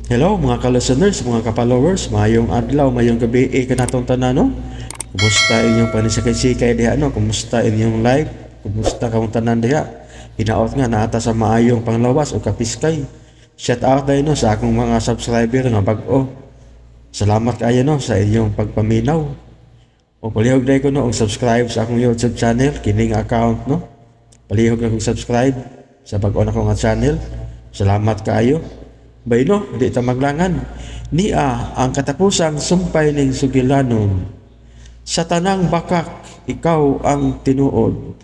Hello mga ka-listeners, mga ka-followers, mayong adlaw, mayong gabi, kanatong tanan, no? Kumusta inyong panisakay-sikay diha, no? Kumusta inyong life? Kumusta kamong tanan diha? Hinaot nga naata sa maayong panglawas o kapiskay. Shout out tayo, no, sa akong mga subscriber nga bag-o. Salamat kayo, no, sa inyong pagpaminaw. O palihog na ko, no, ang subscribe sa akong YouTube channel, kining account, no? Palihog na kong subscribe sa bag-o na ko nga channel. Salamat kayo. Bayno, di ta maglangan. Nia ang katapusang sumpay ning sugilanon. Sa tanang bakak, ikaw ang tinuod.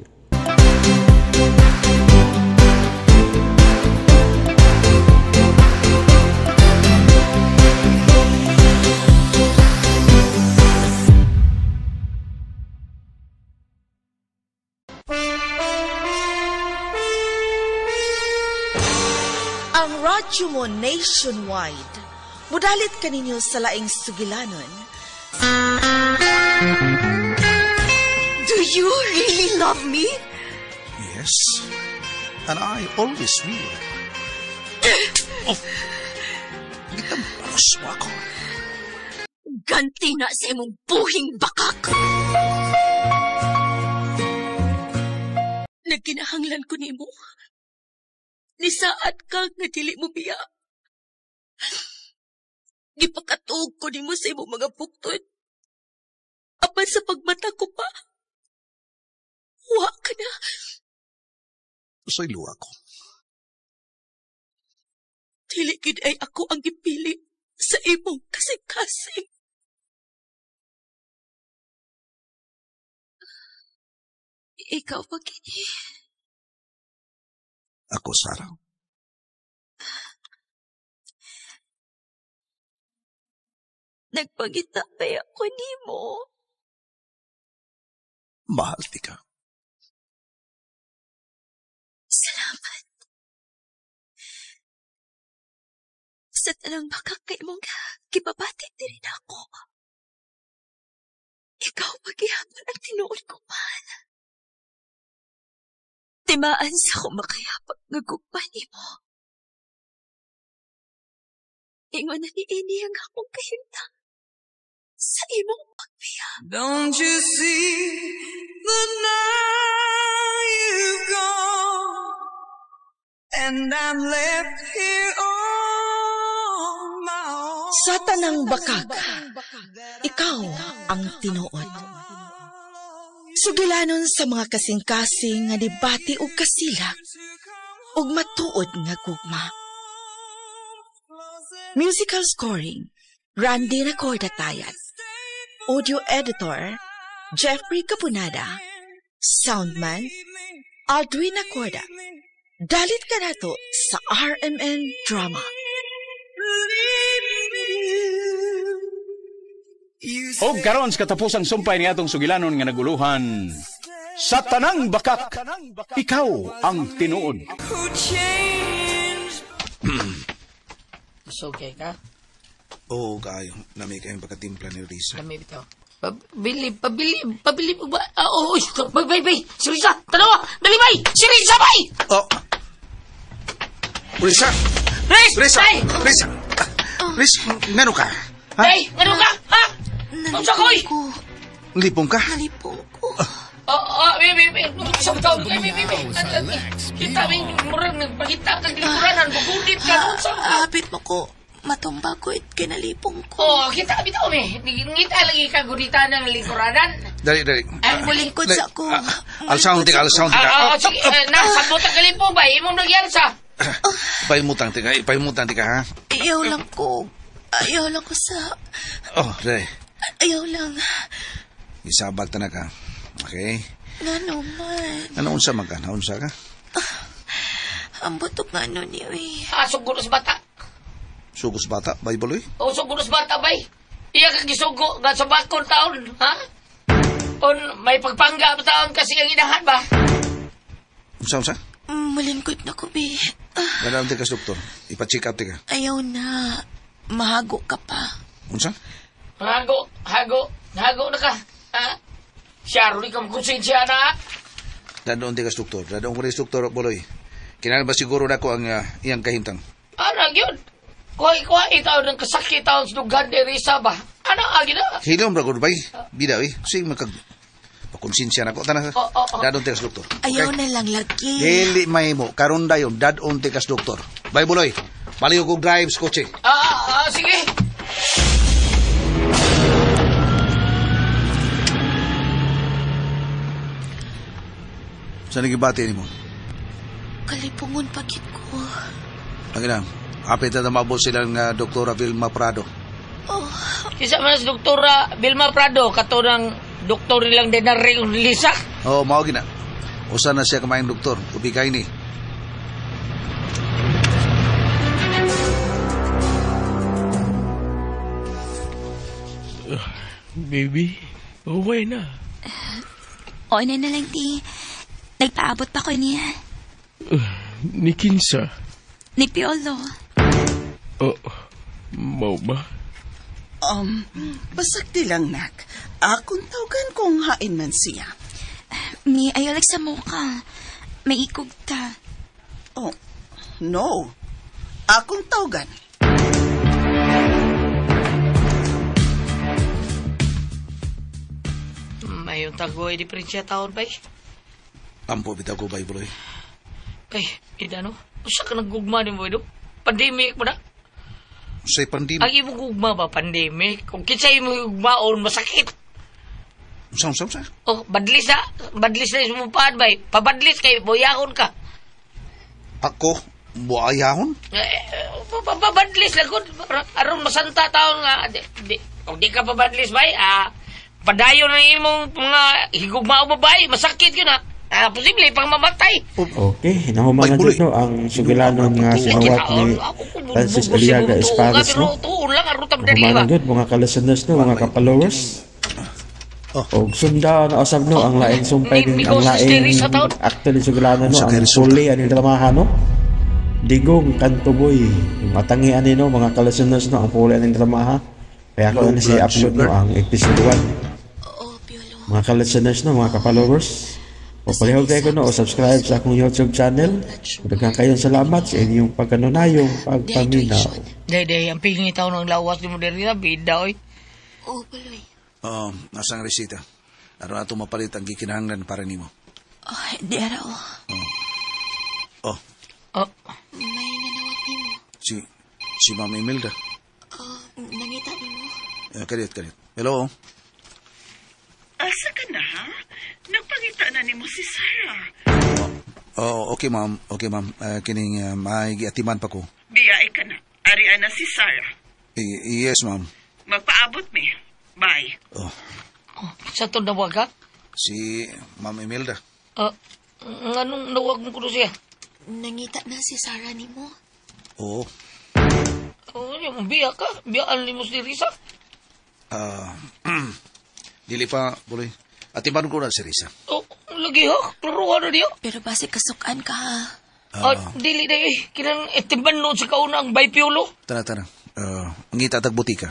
Ang radyo mo nationwide, mudalit kaninyo sa laing sugilanon. Do you really love me? Yes, and I always will. Oh, itambaros mo ako. Ganti na sa imong buhing bakak. Nagkinahanglan ko nimo. Nisaad ka nga dili mo biya. Gipakatuog ko nimo sa imong mga buktod. Apan sa pagmata ko pa, huwa ka na. Soy luwa ko. Dili gid ay ako ang gipili sa imong kasing-kasing. Ikaw pa kini. Ako, Sarah. Nagpangitapay ako nimo. Mahal ti ka. Salamat. Sa tanang makakay mong kipabati din ako. Ikaw paghihapon ang tinuod ko, mahal. Timaan sa kumakayapag nagugpan mo. Ingon na ni Ini ang akong kahintang sa imong pagbiya. Don't you see that now you've gone and I'm left here on my own. Sa tanang bakag, ikaw ang tinuod. Sugilanon sa mga kasing-kasing nga debate o kasilak ug matuod nga gugma. Musical scoring, Randy Nacordatayat. Audio editor, Jeffrey Capunada. Soundman, Aldwin Nacorda. Dalit ka nato sa RMN Drama. O karon sa katapusang sumpay ni atong sugilanon nga naguluhan, sa tanang bakak, ikaw ang tinuod. Okay ka? Oo, kayo. Nami kayong pagkatimpla ni Risa. Dami bitaw. Pabili mo ba? Oo, bay. Si Risa, tanawa! Dali, bay! Si Risa, bay! Oh! Risa! Risa! Risa, ngano ka? Ha? Bay, ngano ka? Ha? Unsa koy? Lipong ka? Nalipong ko. May. Sa bitaw, may. Kita, may murang nagpakita kang lingkuranan. Bugudit ka, unsa ka? Apit mo ko. Matumbag ko at kinalipong ko. Oo, kita, bitaw, may. Ngita lagi ka gudita ng lingkuranan. Dali. Ay, mulingkod sa ko. Alsaon tika. Sige, nasabot ang kalipong ba? Imong nagyan sa? Ipahimutang tika, ha? Ayaw lang ko sa... Oh, dali. Ayaw lang. Isabag ta na ka. Okay? Ngano man. Naunsa man ka? Naunsa ka? Ang butok nga nun niyo eh. Suguro sa bata. Sugos bata, bay baloy? O, suguro sa bata, bay. Iya kang gisugo nga sa bakon taon, ha? On, may pagpangga pa taon kasi ang inahan ba? Unsa? Malingkod na ko, be. Ganaan ti ka, doktor. Ipa-check up ti ka. Ayaw na. Mahago ka pa. Unsa? Hago na ka, ha? Siya, rin ka makonsensya na. Dadoon ti ka, doktor. Dadoon ko rin, doktor, baloy. Kinahanglan ba siguro na ko ang iyang kahintang? Arang yun. Kuha itaw ng kasakit taon sa dughan ni Risa ba? Ano agi na? Hilom ra gud bay. Bida Sige pakonsensya na ko tanah. Dadon tekas doktor. Ayaw na lang lagi. Dili mahimo karon dayon dadon tekas doktor. Bay buloy. Paliw kog drive sa kotse. Sige. Saan nagibati ni mo? Kalipungon pagit ko. Ang ina, apit na mabot silang Doktora Vilma Prado. Kisa man sa Doktora Vilma Prado, kato ng doktor nilang Denareng Lisa. Oo, mao gina. Usa na siya kamayang doktor, ubigay ni. Baby, okay na. O na lang, ti. Nagpaabot pa ko niya. Ni Kinsa? Ni Piolo. Oh, mau ba? Basakti lang, nak. Akong tawgan kung hain man siya. Mi, ayaw lang sa mukha. May ikog ta. Oh, no. Akong tawgan. Mayong tagoy di prinsya taon ba? Ampo bitaw ko bay buloy. Ay, idano. Usa ka naggugma ni mo ito? Pandemic mo na? Say pandemic. Ang imong gugma ba, pandemic? Kung kinsay mo gugmaon, masakit. Unsa? Oh, badlis na yung sumupaan ba? Pabadlis kay boyahon ka. Ako buayahon? Pabadlis lang kung aron masanta taon nga. Kung di ka pabadlis ba, padayon ng imong mga higugmao babae, masakit yun posible pang mamatay. Okay, nahumangan dito no, ang sugilanon nga sinawat ni Francis Aliaga Espadas, no? Nahumangan dito, mga kalasanas, no, mga kapalowers. O sunda na usab no, ang laing sumpay din, ang laing akto ni sugilanon, no, ang suli, ang dramahan, no? Digong Kantuboy, yung matangian ni, no, mga kalasanas, no, ang puli ang dramaha. Kaya ako na si upload, no, ang episode 1. Mga kalasanas, no, mga kapalowers. O palihog kayo ko no, o subscribe sa akong YouTube channel. Daghang kayong salamat sa inyong pagkanunayong pagpaminaw. Day, ang pingi tao ng lawas ni Moderna, bida, oy. Baloy. Nasang resita. Ano ato mapalit ang gikinahanglan para nimo? Di araw. May nanawat ni mo. Si Ma'am Imelda. Nangita ni mo. Kadit. Hello. Asa ka na, ha? Nagpangita na ni mo si Sarah. Okay, ma'am. Kining may giatiman pa ko. Biyay ka na. Ariana si Sarah. Yes, ma'am. Magpaabot mi. Bye. Sa to nawag ha? Si Ma'am Imelda. Anong nawag mo ko siya? Nangita na si Sarah ni mo. Oo. Yung biya ka? Biyaan ni mo si Risa? Dili pa, buloy. Atiman ko na si Risa. Lagi ha? Klaruhan na niya? Pero basi kasukan ka, ha? Dili na eh. Kinang etiman noon sa kauna ang baypiolo. Tara. Ngita tagbuti ka.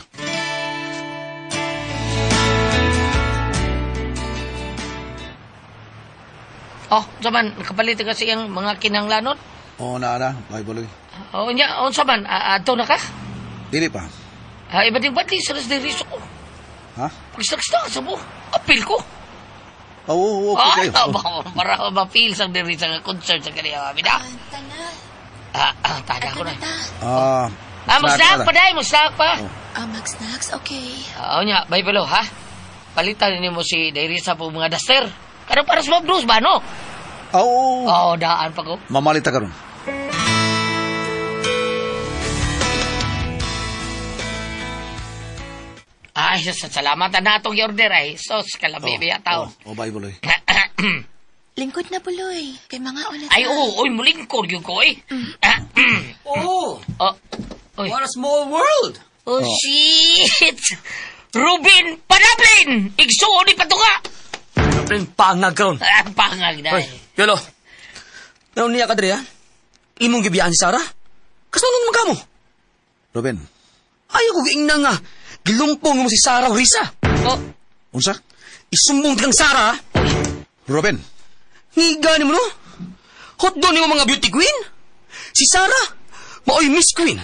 Saman, nakapalit ka siyang mga kinanglanot? Na. Bye, buloy. Saman, ato na ka? Dili pa. Iba din ba't sa nas diriso ko? Ha? Pagstag sa mo. Apil ko. Okay kayo. Para mapil sa diriso nga concert sa kaniya. Bida? Tada ko na. Mag-snack pa dahil. Mag-snack pa. Mag-snacks, okay. Bay palo, ha? Palitan niyo mo si Dairisa po mga duster. Karang para sa mabdos ba, no? Daan pa ko. Mamalita ka ron. Ay, salamat na itong order ay. Sos, kalabi biya taon. Bye, buloy. Lingkod na, Buloy. Kay mga ulit. Ay, mulingkod yun ko eh. What a small world! Shit! Ruben Panablin! Igsuon ni Patunga! Panablin, pangag karon. Pangag na eh. Yolo, naon niya ka diri, ha? Imong gibiyaan si Sarah? Kasunod mo ka mo? Ruben. Ayaw ko giingnan nga. Gilumpong mo si Sarah o Risa. Unsa? Isumbong kang Sarah, ha? Ruben. Ngiga ni mo, no? Hot doon yung mga beauty queen. Si Sarah, maoy Miss Queen.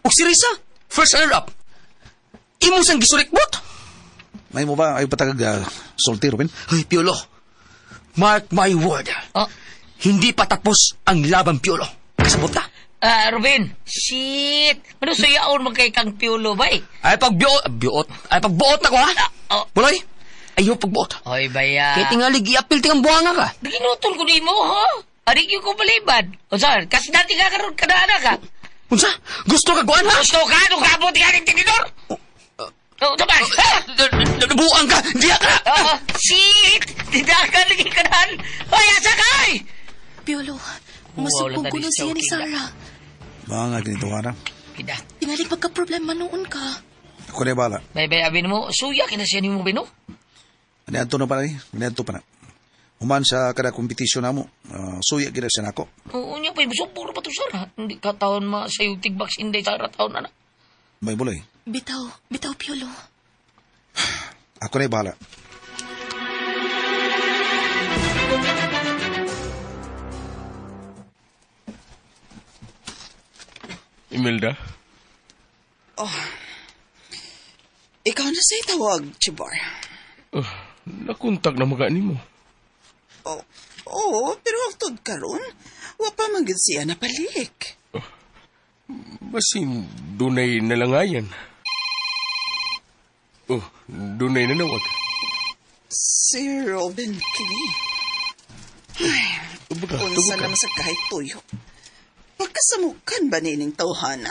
O si Risa, first runner-up. Imo sang gisurikbot. May mo ba ay patagag sulti, Ruben? Ay, Piolo. Mark my word. Hindi pa tapos ang laban, Piolo. Kasabot ka. Ruben, shit. Ano sayaon mo kay kang piulo ba eh? Ay pagbuot ako ha. Puloy, ayaw pagbuot. Oy, baya. Kaya tingali giapil tingang buhanga ka. Ginutol ko ni mo, ha? Adik yung ko balibad. O saan, kasi dati ka karoon ka na anak, ha? Unsa? Gusto ka guan ha? Gusto ka? Nung kabot ka ng tinidor? Tabas! Nabuang ka! Diya ka! Shit! Tindakan lagi ka na. Hoy, asa ka eh! Piolo, masupong ko na siya ni Sarah. Mga ganito ka na. Tingali pagka-problema noon ka. Ako na bala. Bay, abin mo, suya kinasya ni mo, Bino? Aniadto na pa na. Aniadto pa na. Human sa kada kompetisyon na mo. Suya gina siya na ako. Oo niya pa, puro pa to, Sarah. Hindi ka taon sa'yo tigbaks, hindi Sarah taon na na. May buloy. Bitaw, Piolo. Ako na bahala. Imelda? Ikaw na sa'y tawag, Chibar. Nakuntak na magani mo. Oo, pero agtod karon, wa pa manggid siya napalik. Basin, dunay nalangayan. Dunay nanawag. Si Robin Kini. Unsa naman sa kahit tuyo. Pagkasamukan ba nining tawhana?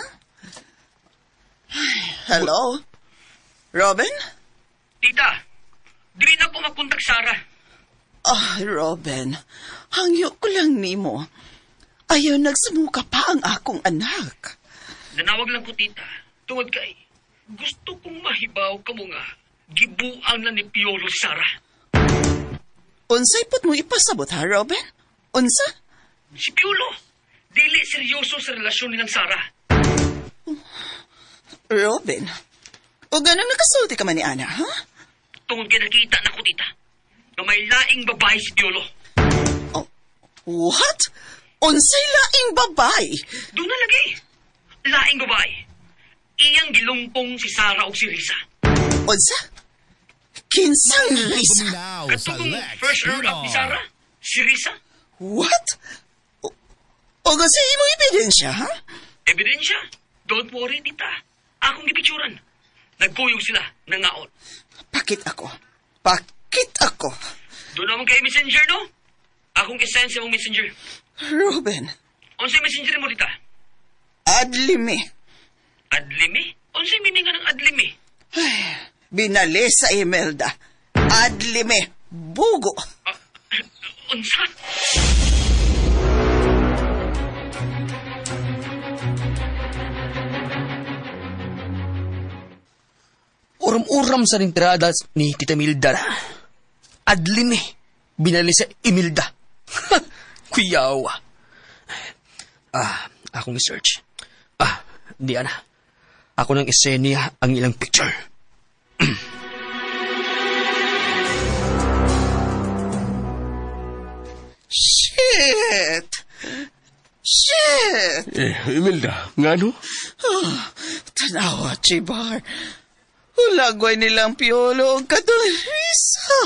Hello? Robin? Tita, di na po mapuntak Sarah. Robin, hangyo ko lang nimo. Ayaw nagsamuka pa ang akong anak. Nanawag lang ko, tita. Tungod kay, gusto kong mahibaw ka mo nga. Gibuang na ni Piolo Sarah. Unsay put mo ipasabot ha, Robin? Unsa? Si Piolo, dili seryoso sa relasyon nilang Sarah. Robin, o ganang nakasulti ka man ni Ana, ha? Tungod kay nakita na ko, tita, na may laing babae si Piolo. What? Unsay laing babay? Doon na lagi. Laing babae. Iyang gilumpong si Sarah o si Risa. Unsa? Kinsang Risa? Katugong first runner-up ni Sarah, si Risa. What? O kasi imo ebidensya, ha? Ebidensya? Don't worry, tita. Akong gipicturan. Nagkuyog sila, nangaon. Pakit ako. Doon naman kay Messenger, no? Akong isend sa mong Messenger. Ruben. Unsay Messenger mo, tita? Adlimi. Adlimi? Unsay meaning nga ng adlimi? Binali sa Imelda. Adlimi. Bugo. Unsa? Uram-uram sa ring tirada ni Tita Milda na. Adlin binali sa Imelda. Kuyawa. Akong research. Di na. Ako nang isenya ang ilang picture. Shit! Imelda, nga no? Tanawa, Chibar. Ulagway nilang Piolo ang Risa.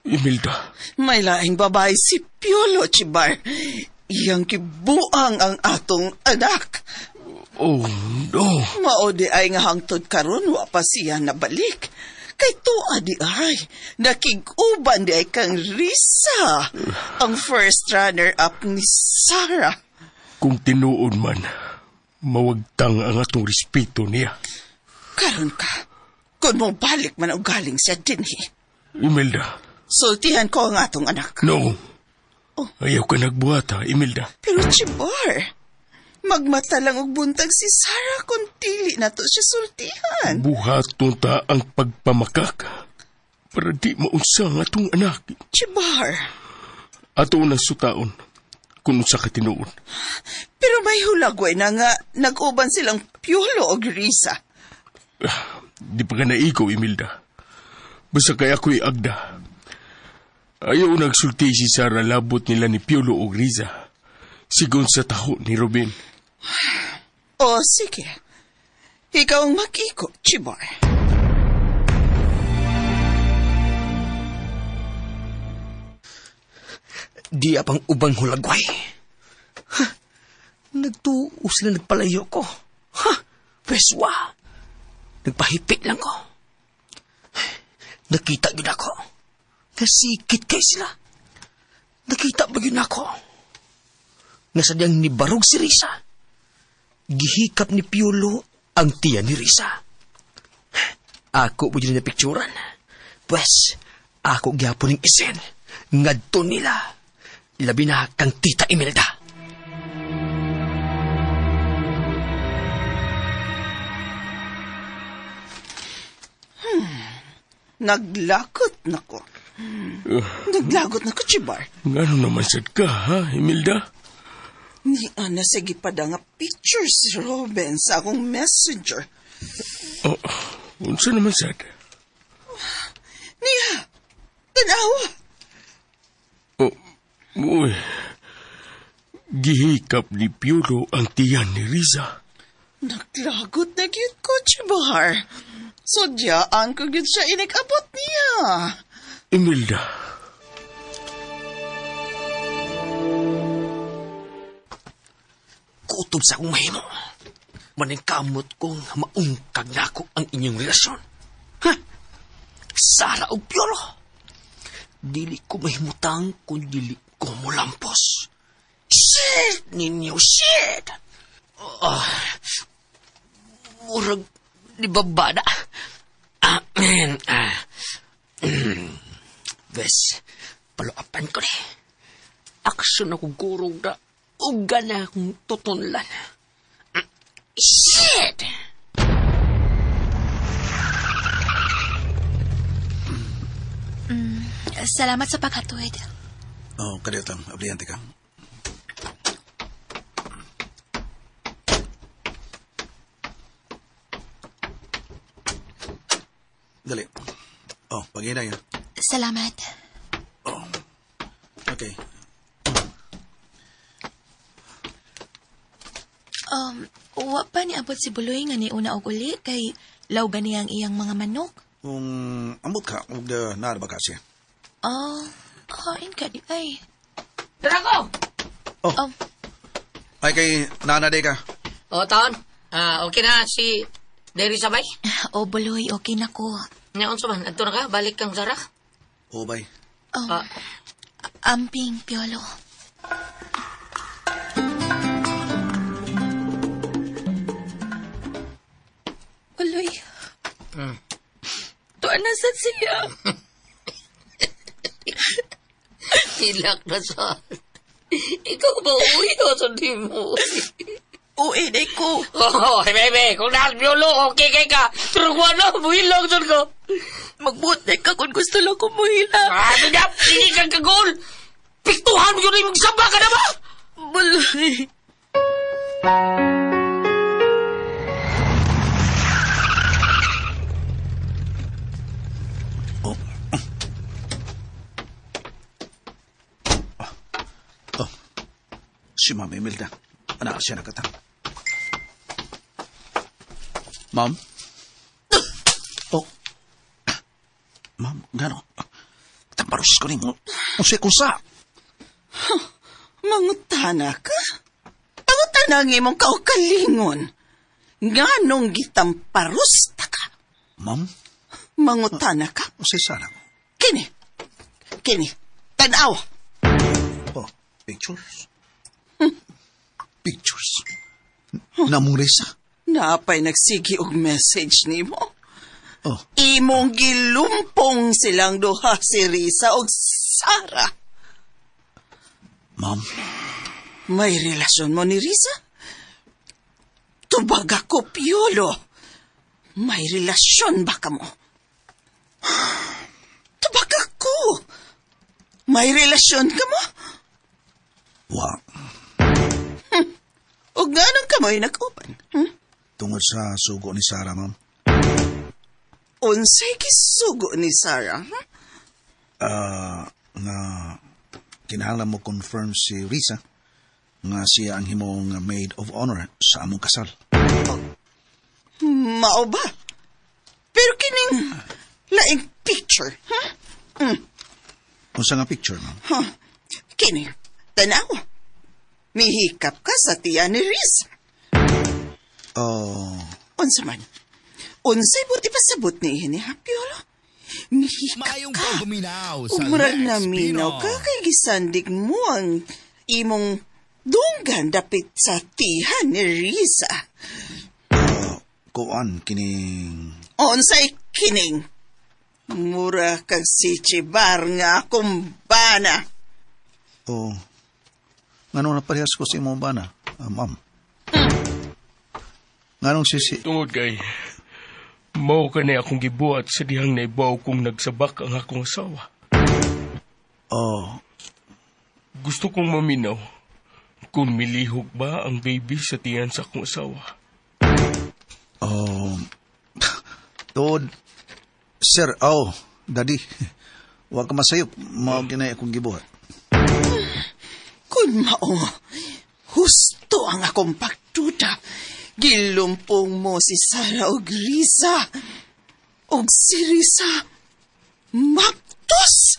Imelda. May laing babae si Piolo, Chibar. Iyang kibuang ang atong anak. Oh, no. Maode ay nga hangtod karon wa pa siya nabalik. Kay tuwa di ay, nakig-uban di ay kang Risa, ang first runner-up ni Sarah. Kung tinuod man, mawagtang ang atong respeto niya. Karon ka, kung mo balik man ang galing siya dinhi. Imelda. Sultihan ko ang atong anak. No. Ayaw ka nagbuhat ha, Imelda. Pero Chibar, magmata lang og buntag si Sarah kung dili na to siya sultihan. Buhaton ta ang pagpamakak para di maunsa ang atong anak. Chibar. Ato unang sutaon kung unsa ka tinuod. Pero may hulagway na nga nag-uban silang Piolo o Risa. Di pa ka naigaw, Imelda. Basta kay ako'y agda. Ayaw nagsulti si Sarah labot nila ni Piolo o Risa. Sigon sa taho ni Robin. O sige, ikaw ang mag-ikot, Chibar. Di apang ubang hulagway. Ha? Nagtuo sila nagpalayo ko. Ha? Peswa. Nagpahipit lang ko. Nakita yun ako. Nasikit kay sila. Nakita ba yun ako? Nasadyang nibarog si Risa. Gihikap ni Piolo ang tiyan ni Risa. Ako po yun na picturan. Pwes, ako gyapon ng isen. Ngadto nila. Labi na kang Tita Imelda. Naglakot na ko. Naglagot na ko, Chibar. Ngano naman sad ka, ha, Imelda? Ni ana sige pa da nga picture si Robin sa akong messenger. Oh, unsa naman sad? Niya, tanawa. Oh, uy. Gihikap ni Piolo ang tiyan ni Riza. Naglagot na gyud ko, Chibar. Sodyaan ko gyud siya inigabot niya. Imelda. Kutob sa akong mahimo. Maningkamot kong maungkag na ako ang inyong relasyon. Ha? Sara o Piolo. Dili ko mahimutang kung dili ko mulampos. Shit ninyo, shit! Murag ni babada. Bes, paluapan ko ni. Aksyon ako gurog na uga na akong tutunlan. Shit! Salamat sa paghatid. Oh, kadetang, abliyante ka. Dali. Oh, pag-ina yan. Salamat. Oh. Okay. Wa pa ni abot si Buloy nga ni una og uli kay law gani ang iyang mga manok. Kung ambot ka, huwag na ba kasi? Kain ka di ay. Tara ko! Oh. Ay kay nanade ka. O, taon. Okay na si Derry Sabay? O Buloy, okay na ko. Ngayon sa man, adto na ka? Balik kang Zara? O, bay. Amping, Piolo. Buloy. Tuan na sa siya. Hilak na sa... Ikaw ba uwi o sa di mo? Uwi na ko. Hey, bebe, kung nahal Piolo, okay kay ka. Turugwa na, buhilang dyan ka. Magbuot na ka kung gusto lang ko muhilang. Bidap, hindi kang kagol. Piktuhan mo yun yung magsamba ka na ba? Buloy. Si Ma'am Imelda. Anak siya nakatang. Ma'am? Oh. Ma'am, gano'n? Tamparos ko rin mo. Kusa. Mangutana ka? Mangutana ng imong kaukalingon. Nganong gitamparos ta ka? Ma'am? Mangutana ka? Si Sarah. Kini, tanaw. Oh, pictures? Pictures? Namong Risa? Napay nagsigi og message nimo. Oh. Imong gilumpong silang duha si Risa og Sara. Ma'am? May relasyon mo ni Risa? Tubag ako, Piolo. May relasyon ba ka mo? Tubag ako. May relasyon ka mo? Wow. O nga nang kamoy nag-uban? Tungod sa sugo ni Sarah, ma'am. Unsay gisugo ni Sarah? Nga kinahanglan mo confirm si Risa nga siya ang himong maid of honor sa among kasal. Mao ba? Pero kining laing picture, ha? Unsa nga picture, ma'am? Huh. Kini, tanaw. Mihikap ka sa tiya ni Riz. Oh, Unsa man? Unsay buti pasabot ni ini, ha, Piolo? Mihikap Mayong ka. pagbuminaw sa Umurag Lex na minaw Pino. ka kay gisandig mo ang imong dunggan dapit sa tihan ni Riza. kuan kining... Unsay kining? Mura kag si Chibar nga akong bana. Oh, ngano na parehas ko sa imong bana, ma'am? Nganong sisi... Tungod kay, mao ka na akong gibuhat sa dihang naibaw kong nagsabak ang akong asawa. Oh, Gusto kong maminaw kung milihog ba ang baby sa tiyan sa akong asawa. oh... Tod... Sir, daddy. Huwag ka masayop. Mao ginay akong gibuhat. Kun mao, husto ang akong pagduda. Gilumpong mo si Sara og Riza. Og si Riza, maptos.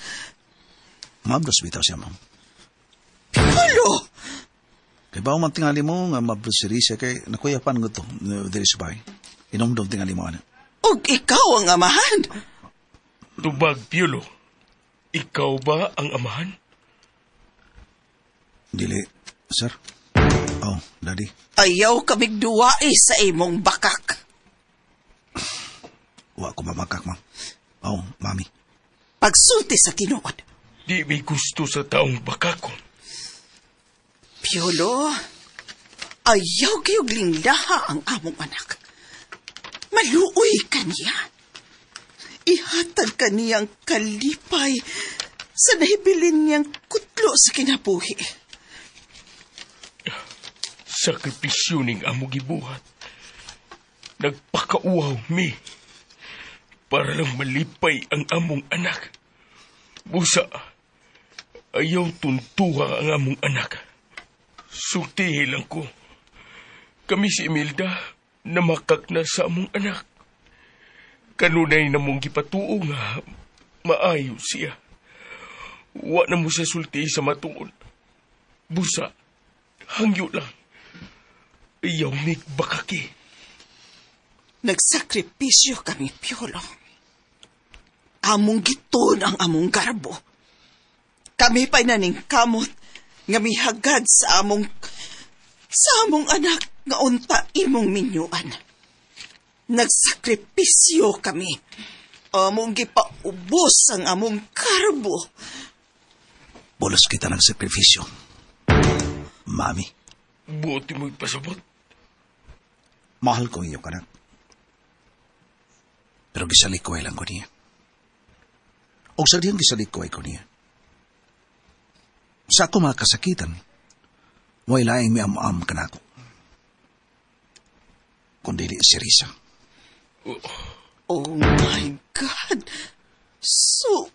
Mabdos bitaw siya, ma'am. Piolo, Kay ba man tingali mo nga mabdos si Risa kay nakuyapan ko to. Diri sa bahay. Inomdom tingali mo, ano. og ikaw ang amahan. Tubag, Piolo. Ikaw ba ang amahan? Dili, sir. Oh, daddy. Ayaw kamig duwai sa imong bakak. Wa ko mamakak, ma'am. Oh, mami. Pagsulti sa tinuod. Di may gusto sa taong bakakon. Piolo, ayaw kayog linglaha ang among anak. Maluoy ka niya. Ihatag ka niyang kalipay sa nahibilin niyang kutlo sa kinabuhi. Sakripisyo ning amo gibuhat. Nagpakauaw mi. Para lang malipay ang among anak. Busa, ayaw tuntuha ang among anak. Sultihi lang ko. Kami si Imelda na makak na sa among anak. Kanunay na mong gipatuo nga maayo siya. Wa na mo siya sulti sa matuon. Busa, hangyo lang. Ayaw mig bakaki. Nagsakripisyo kami, Piolo. Among giton ang among garbo. Kami pa'y naning kamot nga mihagad sa among anak nga unta imong minyuan. Nagsakripisyo kami. Among gipaubos ang among garbo. Bolos kita ng sakrifisyo. Mami, Buti mo ipasabot. mahal ko inyong anak. Pero gisalikoy lang ko niya. O sa diyang gisalikoy ko niya. Sa ako mga kasakitan, mo'y laing may am-am ka na ako. Kundi si Risa. Oh my God! So,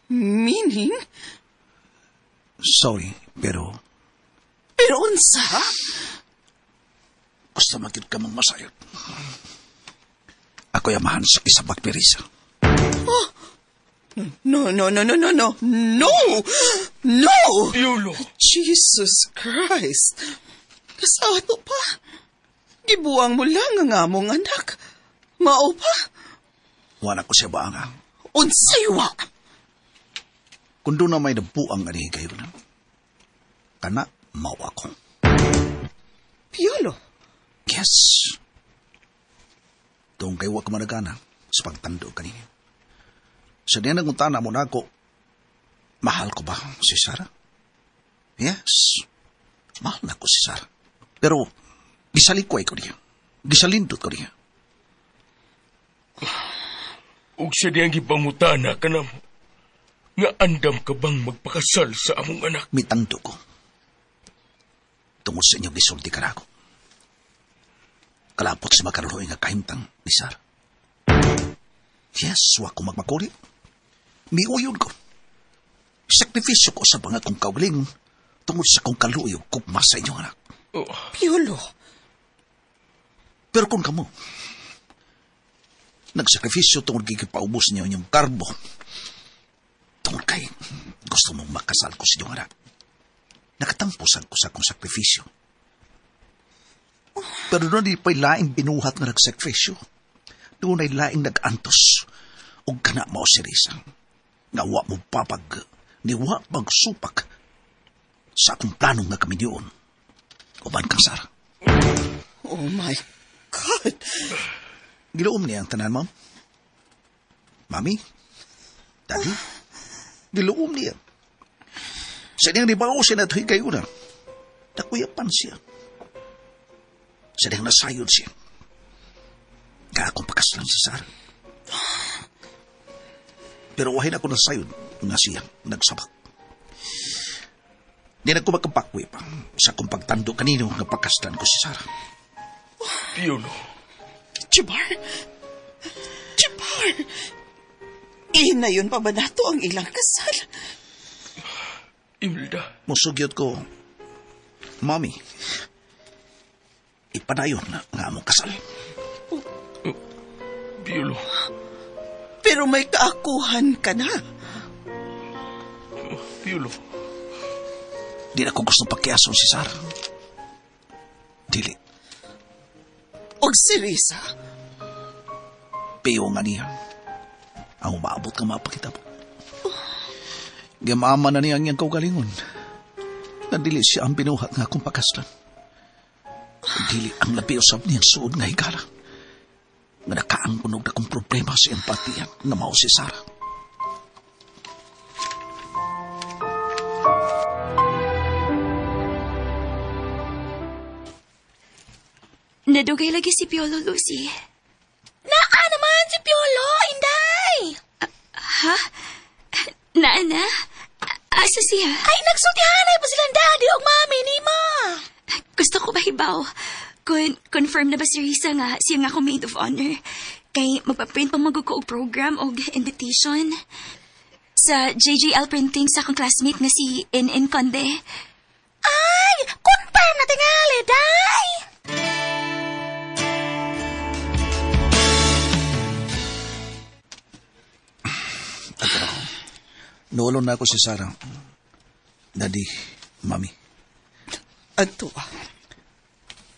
meaning? Sorry, pero Pero unsa? gusto maging ka mong masayot. Ako yamahan sa isabak ni Risa. No! No! Piolo! Jesus Christ! Kasado pa. Gibuang mo lang ang among anak. Mao pa. Wala ko siya ba nga. Unsay wa? Kung doon na may nabuang ani kayo na. Kana, mawa ko. Piolo. Yes. Doon kayo wa kamanagana sa pagtando kanina. Sa diyan nagmuntana mo na ako, mahal ko ba si Sarah? Yes. Mahal na ko si Sarah. Pero, gisalikway ko niya. Gisalindot ko niya. Ug sa diyang gipangutana ka na mo, nga andam ka bang magpakasal sa among anak? Mitangdo ko. Tungod sa inyong gisulti ka na ako. Kalapot sa makaroon nga kahimtang ni Sarah. Yes, wa ko magmakuli. Miuyod ko. Sakripisyo ko sa mga kong kauling tungod sa kong kaluyog kugma sa inyong anak. Piolo, Pero kung kamo, nagsakripisyo tungod gigipaubos niyo inyong karbo, tungod kay gusto mong makasal ko sa inyong anak, nakatampusan ko sa akong sakripisyo. Pero doon di pa'y laing binuhat nga nagsakripisyo. Doon ay laing nag-antos o kana mo si Risa. Nga wa mo papag, ni wa pagsupak sa akong planong nga kami diyon. Uban kang Sara. oh my God. Giluom niya ang tanan, Ma'am. Mami? Daddy? Giluom niya. Sa niyang nibaw siya na ito'y kayo na. Nakuyapan siya. Sa niyang nasayod siya. Kaya akong pakaslan si Sara. Pero wahin ako nasayod nga siya nagsabak. Di na ko magkapakwi pa sa akong pagtando kanino nga pakaslan ko si Sara. Piolo. Jabbar! Inayon pa ba nato ang ilang kasal? Imelda. Musugyot ko, Mami, ipadayon na nga among kasal. Piolo. Pero may kaakuhan ka na. Piolo. Di na ko gusto pakiason si Sara. Dili. Og si Risa. Piyo nga niya. Ang umaabot ka mapakita po. Gamama na niya ang iyang kaugalingon. Nandili siya ang binuhat nga akong pakaslan. Dili ang labi usab niyang suod nga higala. Nga nakaangkunog na kong problema sa iyang patiyan nga mao si Sara. Nadugay lagi si Piolo, Lucy. Naa naman si Piolo, Inday! Ha? Naana? Asa siya? Ay, nagsultihanay pa silang daddy o mami ni ma. Gusto ko mahibaw. Confirm na ba si Risa nga siya nga ako maid of honor? Kay magpaprint pa mag-o program o invitation. Sa JJL printing sa akong classmate nga si NN Conde. Ay! Confirm na tingali, day! Nuulon na ako si Sara. Daddy, Mami. Ato.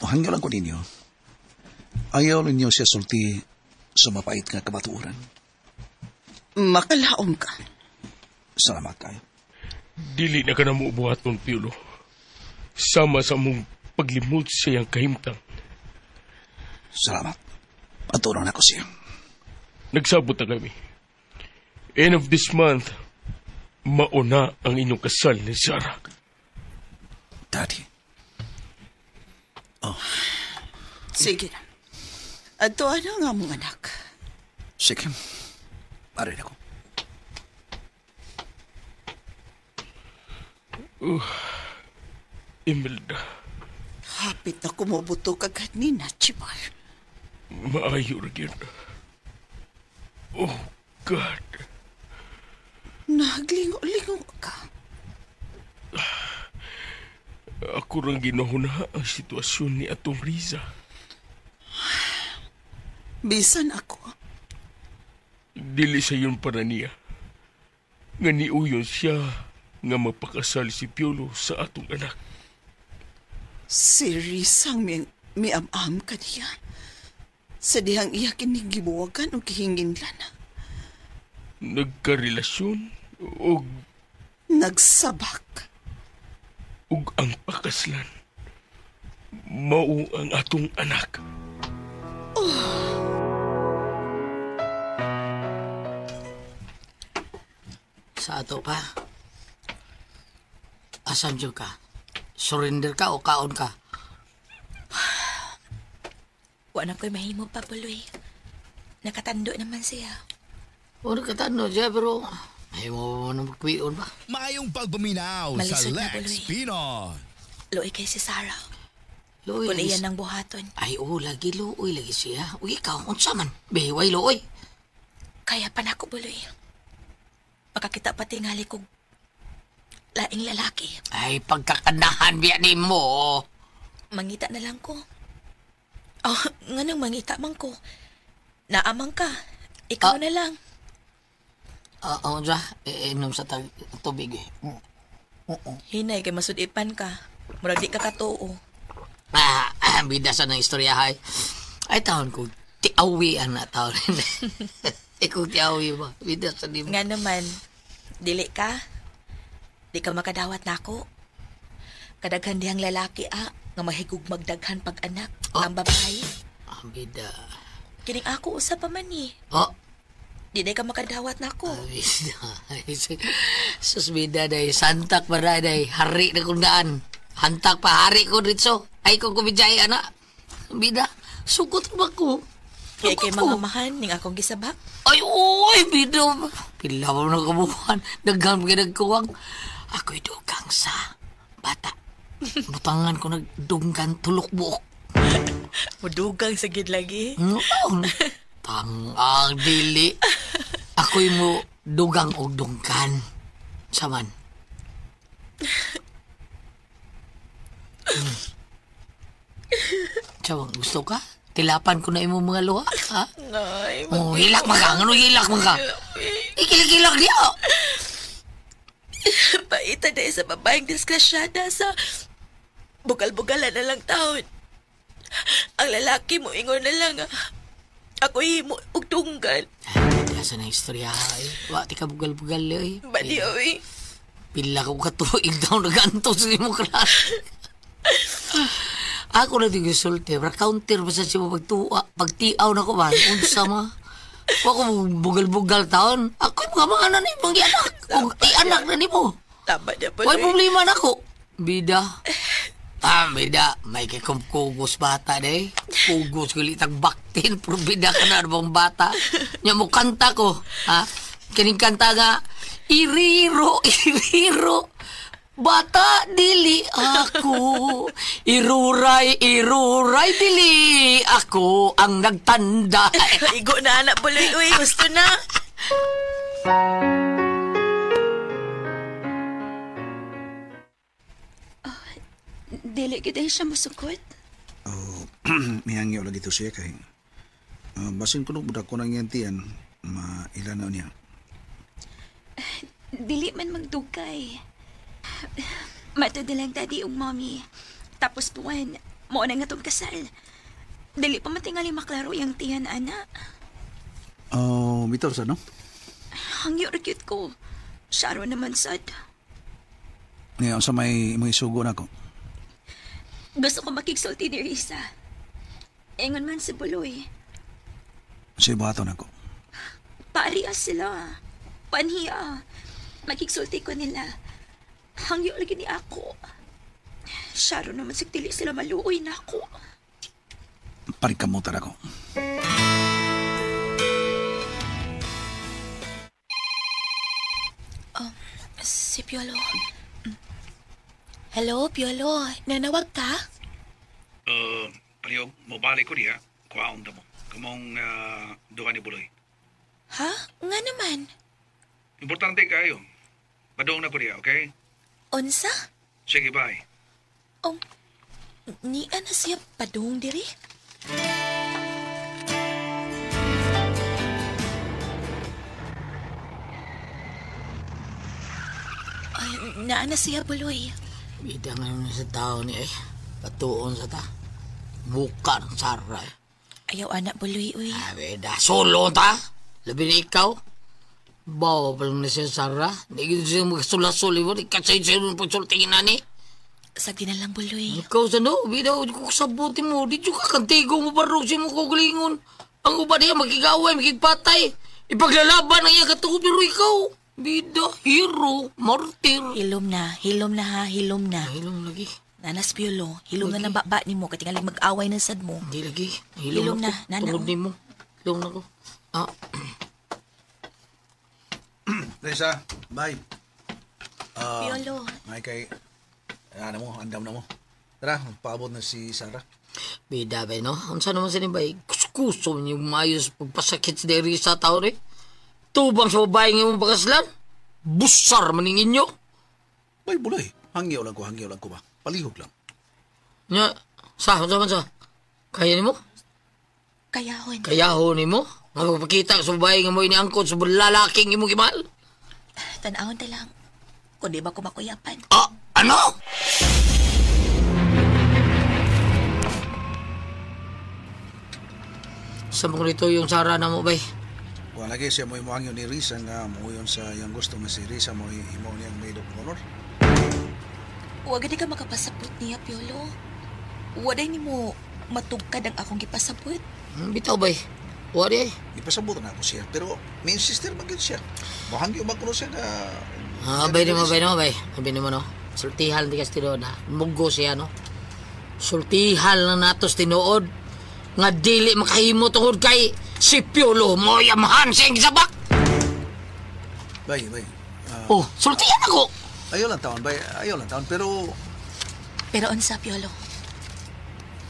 Hangyo lang ko ninyo. Ayaw ninyo siya sulti sa mapait nga kabatuuran. Makalaom ka. Salamat kayo. Dili na ka na muubuhaton, Piolo. Sama sa mong paglimot sa iyang kahimtang. Salamat. Paturon ako siya. Nagsabot na kami. End of this month, mauna ang inyong kasal ni Sara. Daddy. Oh. Sige na. Ato ano nga mong anak? Sige. Aray ako. Imelda. Hapit na kumubuto kagad ni Nachibar. Maayo rin. Oh, God. Naglingo-lingo ka. Ako rang ginahuna ang sitwasyon ni Atong Riza. Bisan ako. Dili sa yun para niya. Nga niuyon siya nga mapakasal si Piolo sa atong anak. Si Risang may am-am ka niya. Sa dihang iya kinigibuwagan o kihinginlan. Nagkarelasyon o nagsabak. Ug ang pakaslan. Mao ang atong anak. Sa ato pa. Asan dyan ka? Surrender ka o kaon ka? Wala ko'y mahimo pa, Puloy. Nakatando naman siya. O nakatano siya, pero ay mo nang magpion ba? Mayong pagbuminaw Malisod sa na, Lex Buloy. Pinoy. Luoy kay si Sarah. Luoy, Kung iyan ang buhaton. ay, lagi luoy lagi siya. Uy, ikaw, unsa man? Behiway, luoy. Kaya pa na ako, Buloy. Makakita pa tingali kog laing lalaki. Ay, pagkakanahan biya ni mo. Mangita na lang ko. Oh, nga nang mangita man ko. Naamang ka. Ikaw na lang. Oo, dya. Inom sa tubig eh. Hinay kay masudipan ka. Murag di ka katuo. Bida sa nang istorya hay. Ay, taon ko. Tiawi ang nataon. Ikaw tiawi ba? Bida sa di mo. Nga naman, dili ka. Di ka makadawat na ako. Kadaghan dihang lalaki nga mahigug magdaghan pag-anak ng babae. Bida. Kining ako usap pa man ni. Di ka makadawat na ako. Bida. Sus, bida day. Santak pa na day. Hari na kundaan. Hantak pa, hari ko ritso. Ay ko kumidjay, anak. Bida, sugot ba ko? Kaya kay mga mahan, ning akong gisabak. Ay, oy, bida. Pila mo na kabuhan. Daghang nagkuwang. Ako'y dugang sa bata. Butangan ko nagdunggan tulok buok. Mudugang sagid lagi. Tangang dili. Ako'y mo dugang o dunggan. Saman. Sawang, gusto ka? Tilapan ko na imo mga luha, ha? Ay, hilak man ka. Ano hilak man ka? Ikilig-hilak niya. Paita na sa babaeng diskrasyada sa bugal-bugalan na lang taon. Ang lalaki mo, ingon na lang, ako himo og tunggal. Sa na istorya, wati ka bugal-bugal, eh. Bali, oy. Pila ko katuig daw nagantos ni mo klas. Ako na tingin sulti, counter ba sa siya pagtiaw na ko ba? Unsa ma? Ako bugal-bugal taon. Ako mga anak ni mong anak. Anak na ni mo. Tama na po. May problema na ko. Bida. Bida. May kugos bata de. Kugos kulitang baktin. Pero bida ka na bang bata. Nya mo kanta ko. Ha? Kining kanta nga. Iriro. Bata dili ako. Iruray dili ako ang nagtanda. Igo na anak buloy, uy. Gusto na. Dili kita siya masukot. Mihangyo lagi to siya kay. Basin ko budak ko nang yantian, mailanaw niya. Dili man magdugay. Matadilang daddy ug mommy. Tapos buwan, mo na nga tong kasal. Dili pa matingali maklaro yung tiyan, ana. Bitor sa no? Hangyo rakit ko. Sharo naman sad. Ngayon sa may sugo na ko. Gusto ko makigsulti ni Risa. Ingon man si Buloy. Si buhaton ako. Paarias sila. Panhiya. Makigsulti ko nila. Hangyo lagi ni ako. Sharo naman sigtili sila maluoy na ako. Parikamutan ako. Si Piolo. Hello, Piolo. Nanawag ka? Pariog, mabalik ko diya. Kuwaon mo. Kamong duha ni Buloy. Ha? Nga naman. Importante kayo. Padong na ko diya, okay? Unsa? Sige, bye. Niya na siya padung diri? Ay, naana siya Buloy. Bida nga na sa tao ni eh. Patuon sa ta. Buka ng Sara eh. Ayaw anak Buloy, uy. Bida. Solo ta? Labi na ikaw? Bawa pa lang na siya Sara. Hindi siya magsulasuli mo. Ikasay siya nung pagsultingin na ni. Sagdi na lang Buloy. Ikaw sa no? Bida, hindi ko kasabuti mo. Di ka kantigo mo parang siya mo kukulingon. Ang uba niya magigaway, magigpatay. Ipaglalaban ang iya katuko. Pero ikaw, bida, hero, martir. Hilom na ha, hilom na. Hilom lagi. Nanas Piolo, hilom na ng baba ni mo. Katingaling mag-away ng sad mo. Hindi lagi. Hilom na, nana. Tungod ni mo. Hilom na ko. Risa, bye. Piolo. Ay kay, ano mo, andam na mo. Tara, paabot na si Sarah. Bida ba, no? Unsa naman sinibay? Kuskuso niyo mayos pagpasakit sa deri sa tao rin. Tubang sa babae ng pagkaslan. Busar maningin nyo. Ay, bulay. Hangyaw lang ko ba? Palihog lang. Nya, sa kaya ni mo? Kayahon ni mo? Magpapakita sa babae nga mo iniangkot sa lalaking imong gimal? Tanahon ta lang. Kung di ba ko makuyapan? Ah, ano? Sa mga rito yung Sara na mo, bay? Kung lagi siya mo imuhangyo ni Risa nga muyon sa yung gusto nga si Risa mo imo niyang maid of honor. Huwag di ka makapasapot niya, Piolo. Waday ni mo matugkad ang akong gipasapot. Bitaw, bay. Wari. Ipasabot na ako siya, pero may sister magin siya. Muhangyo magkuno siya na... Bay ni mo, bay. Sabi ni mo, no? Sultihal di kas tinuod, ha? Mugo siya, no? Sultihal na natos tinuod. Nga dili makahimo tungod kay si Piolo mo yamahan siyang sabak. Bay. Oh, sultihan ako. Ayaw lang taon, pero... Pero unsa, Piolo?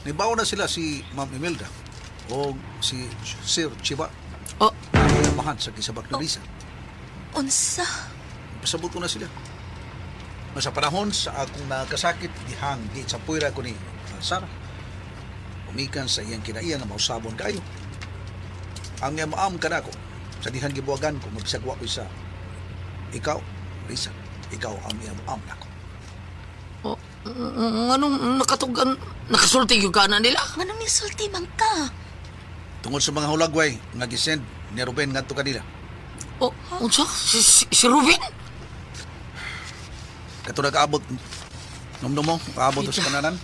Nibaw na sila si Ma'am Imelda o si Sir Chiba. Oh. Yamahan sa kisabak na Risa. Unsa? Pasabot ko na sila. Sa panahon sa akong nakasakit, dihang di sa puwira ko ni Sara. Umikan sa iyang kinaiya nga mausabon kayo. Ang nga maam ka na ko, sa dihang gibuagan ko, magsagwa ko sa ikaw, Risa, ikaw ang iyang maam na ko. Oh, anong nakatugan, nakasulti yung kanan nila? Anong nisulti man ka? Tungod sa mga hulagway, nga gisend ni Ruben ngadto kanila. Oh, unsa? Si Ruben? Kato nag-aabot, nomdom mo, kaabot sa kananan.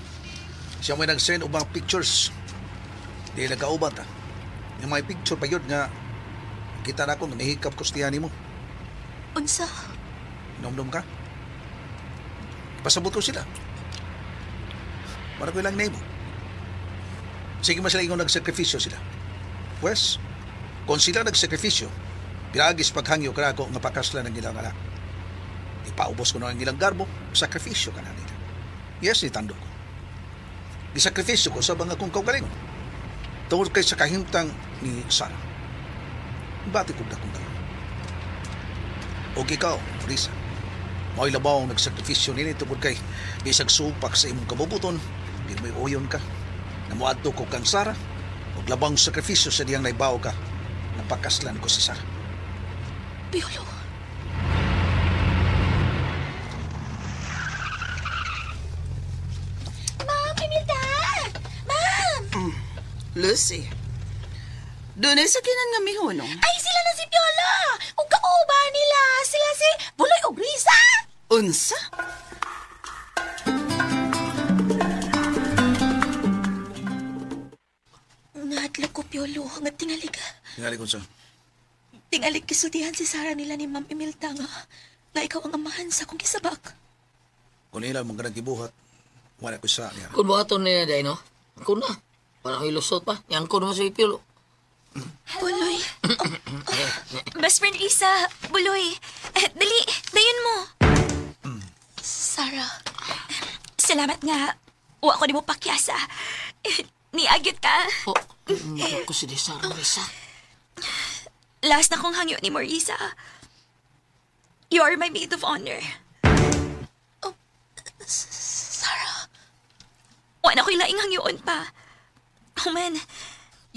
Siya may nag-send o mga pictures. Di nagkaubat, ha. Yung mga picture pa yun nga, kita na ako, nahihikap ko sa tiyani mo. Unsa? Nomdom ka? Pasabot ko sila. Para ko ilang name mo. Sige man sila yung nagsakripisyo sila. Pues, kung sila nagsakripisyo, pinagis paghangyo ka ako nga pakasla ng ilang anak. Ipaubos ko na ang ilang garbo, sakrifisyo ka na nila. Yes, itando ko. Isakripisyo ko sa mga kong kaugaling. Tungkol kay sa kahimtang ni Sara. Bati ko na kong gawin. O ikaw, Risa, mo'y labaw ang nagsakripisyo nini tungkol kay bisag supak sa imong kabubuton, di mo'y uyon ka, na muadto ko kang Sara, o labang sakrifisyo sa diyang naibaw ka, napakaslan ko si Sara. Piolo. Ma'am, Imelda! Ma'am! Lucy, doon ay sa kinan nga mihunong. Ay, sila na si Piolo! O kauba nila! Sila si Buloy o Grisa! Unsa? Nahadlag ko, Piolo. Nga tingali ka. Tingali ko sa... Tingali kisultihan si Sara nila ni Ma'am Imelda nga ikaw ang amahan sa kong kisabak. Kung nila mong ganang gibuhat, wala ko sa niya. Kung buhaton nila day, no? Ako na. Wala ko ilusot pa. Yang ko naman sa Piolo. Buloy. Best friend Risa, Buloy. Dali, dayon mo. Sara. Salamat nga. Uwa ko di mo pakyasa. Niagyot ka. Oh, ko si Risa. Last na kong hangyo ni Marisa. You are my maid of honor. Sara. Wala ko'y laing hangyoon pa. Oh man,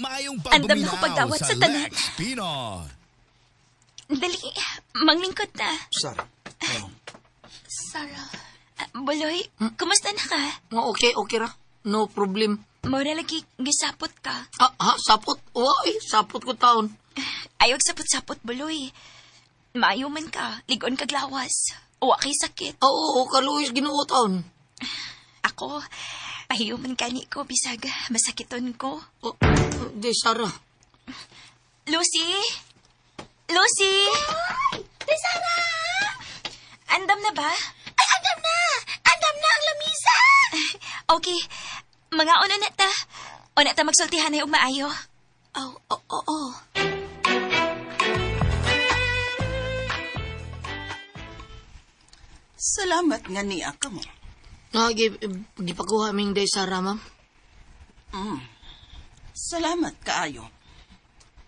Maayong andam na ko pagbuminaw pagdawat sa tanan. Lex Pino. Dali, manglingkod na. Sara, Sara. Buloy, kumusta na ka? Okay ra. No problem. Mura lagi gisapot ka. Sapot? Uy, sapot ko taon. Ayog sapot-sapot, Buloy. Maayo man ka, ligon kag lawas. Uwa kay sakit. Oo, kaluis ginoo taon. Ako, pahiuman kani ko, bisag masakiton ko. Oh, di, Sara. Lucy? Lucy? Ay, Sara! Andam na ba? Ay, andam na! Andam na ang lamisa! Okay, mga una na ta. Una ta magsultihan na yung maayo. Oo. Salamat nga niya ka mo. Gipakuha ming day, Sara, ma'am. Salamat kaayo.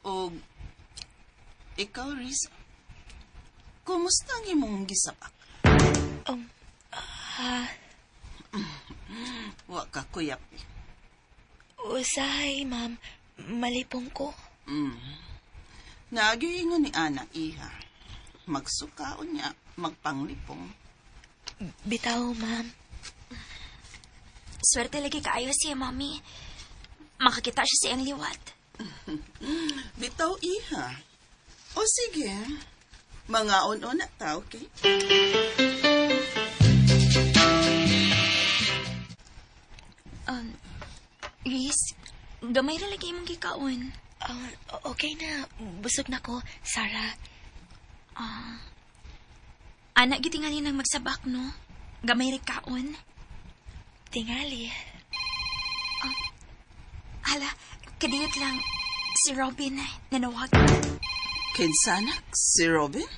O, ikaw, Risa, kumusta ang imong gisabak? Ha? Wa ka kuyap. Usahay, ma'am. Malipong ko. Nagyingon ni Ana, iha. Magsukaon niya, magpanglipong. Bitaw, ma'am. Swerte lagi kaayo siya, Mami. Makakita siya siyang liwat. Bitaw, iha. O sige, mga on-on na tao, okay? Riz, gamay ra lagi mong gikaon. Okay na. Busog na ko, Sarah. Anak gitingali nang magsabak, no? Gamay ra kaon. Tingali. Hala, kadiyot lang. Si Robin, nanawag. Kinsanak, si Robin?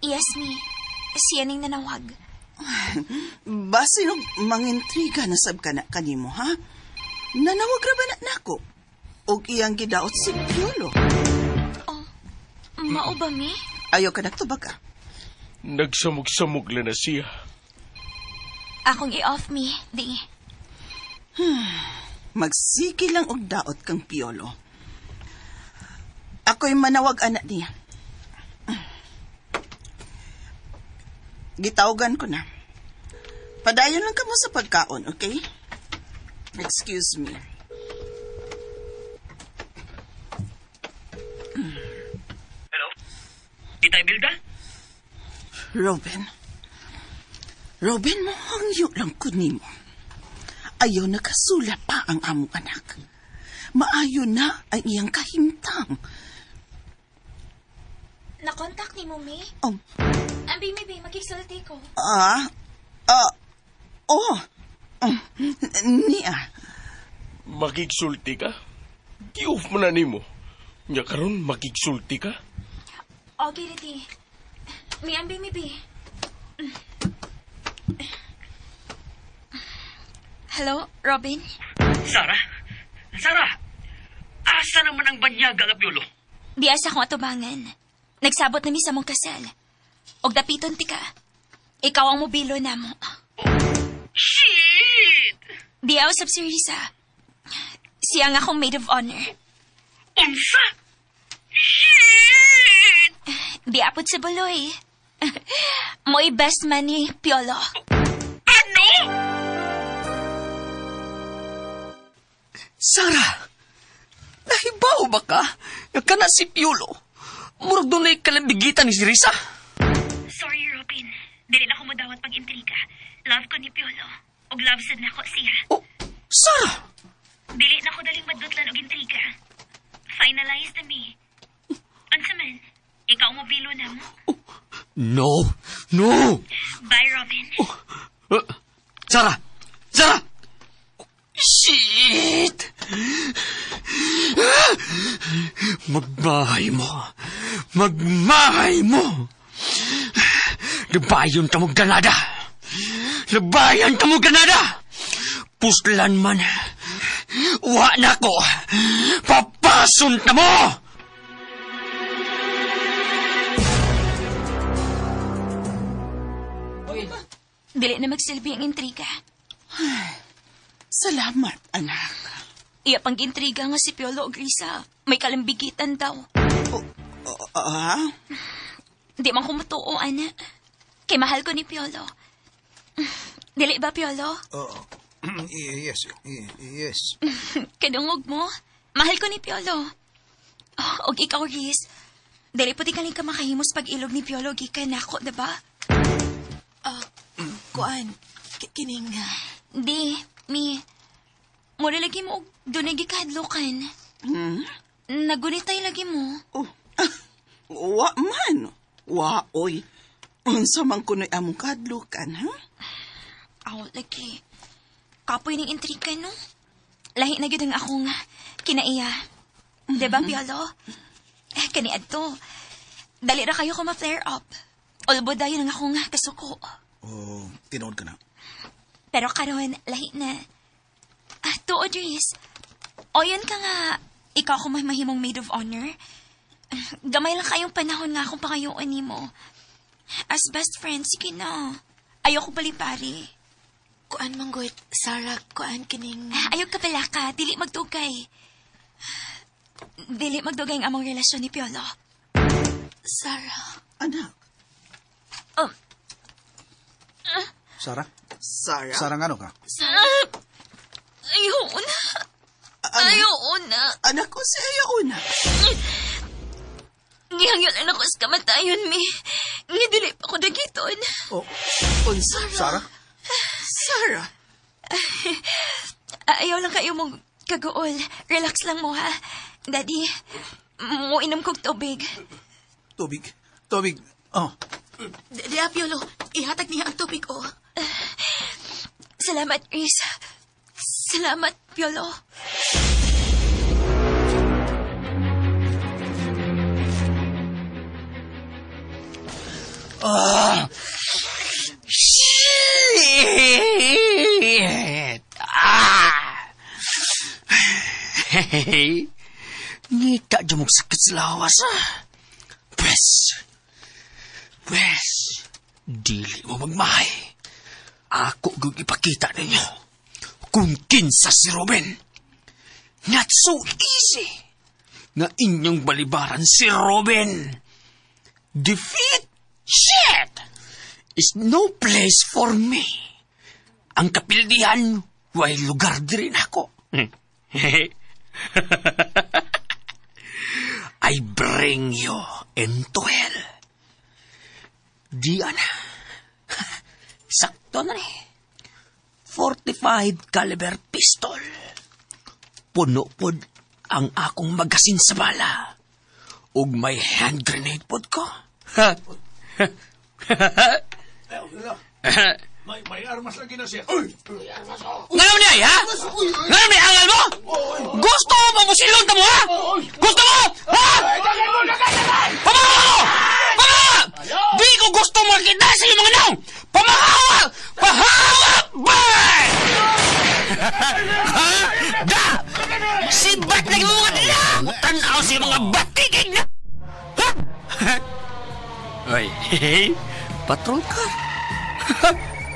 Yes, me. Siya ning nanawag. Basinog mangintriga na sab ka na kanimo, ha? Nanawag ra ba na nako? Og iyang gidaot si Piolo. Mao ba, mi? Ayaw ka nagtubag ka. Nagsamog-samog lang na siya. Akong i-off, mi. Di. Magsige lang og daot kang Piolo. Ako'y manawag anak niya. Gitawgan ko na. Padayon lang ka mo sa pagkaon, okay? Excuse me. Hello? Tita Imelda? Robin, mo hangyo lang ko nimo. Ayaw nakasula pa ang among anak. Maayo na ang iyang kahimtang. Nakontak ni mo, mi? Ambi, mi, magkisulti ko. Niya. Makigsulti ka? Gi-off mo na nimo. Nya karon makigsulti ka? Okay, Riti. Mi, ambi, mi, bi. Hello, Robin? Sarah? Asa naman ang banyaga nga Piolo? Biasa kong atubangan. Nagsabot na mi sa mong kasal. Og dapiton ti ka. Ikaw ang mobilo na mo. Shit! Di ako sab si Risa. Siya nga akong maid of honor. Unsa? Shit! Di apod sa buloy. Mo'y best man ni Piolo. Ano? Sarah! Nahibaw ba ka? Ka na si Piolo. Murag doon ay kalambigitan ni si Risa. Sorry, Robin. Dili na ako madawat pag-intriga. Love ko ni Piolo. Og love sad na ko siya. Sarah! Dili na ko daling madutlan og intriga. Finalize na mi. Unsa man? Ikaw mo bilo na mo? No! Bye, Robin. Sarah! Shit! Magmahay mo! Labayan ka mo ganada! Puslan man! Wa na ko! Papasun ta mo! Dili na magsilbi ang intriga. Salamat, anak. Iya pang intriga nga si Piolo og Risa. May kalambigitan daw. Di man ko matuo, ana. Kay mahal ko ni Piolo. Dili ba, Piolo? Yes. Kadungog mo. Mahal ko ni Piolo. Og ikaw, Riz. Dili pati kaling ka makahimos pag ilog ni Piolo gikan nako, diba? Kuan, kining... Di, mi. Mura lagi mo og dunay gikadlokan. Nagunitay lagi mo. Wa man. Wa, oy. Unsa man kuno'y among kadlukan, ha? Aw, lagi. Kapoy ng intriga, no? Lahi na gyud ang akong kinaiya. Diba, Piolo? Kaniad to. Dali ra kayo ko ma-flare up. Ulbo dayon ang akong kasuko. Tinood ka na. Pero karon lahi na. Tuod, Riz. O yan ka nga, ikaw ko may mahimong maid of honor. Gamay lang kayong panahon nga akong pangayuan ni mo. As best friends, sige na. Ayoko balipari. Kuan manggod, Sarah, kuan kining... Ayaw ka pala ka, dili magdugay. Dili magdugay ang among relasyon ni Piolo. Sarah. Anak. Sarah? Sarah? Sarah, ano ka? Ayaw na. Ayaw na. Anak ko si ayaw na. Ngihangyon anak ko sa kamatayon, mi. Ngidili pa ko dagiton. Oh, Sarah? Sarah? Ayaw lang kayo mong kagool. Relax lang mo, ha? Daddy, mo inom kong tubig. Tubig. Oh. Dia, Piolo, ihatag niya ang tubig, oh. Salamat, Chris. Salamat, Piolo. Shit! Hey! Ngita dyan mong sakit sa lawas, Pwes, dili mo magmahay. Ako gug ipakita ninyo kung kinsa si Ruben. Not so easy nga inyong balibaran si Ruben. Defeat? Shit! Is no place for me. Ang kapildihan, way lugar din ako. I bring you into hell. Diyan. Sakto na 45 caliber pistol. Puno pod ang akong magasin sa bala. Ug may hand grenade pod ko. May armas lagi na siya. Ngayon niya, ha? Ngayon may angal mo? Gusto mo mamusilong ta mo, ha? Gusto mo? Ha? Pamakawa! Di ko gusto makita sa iyong mga naong! Pamakawa! Bay! Da! Si Bat lagi mo mga nila! Tanaw si mga batikig na! Ha? Ay, patrol car.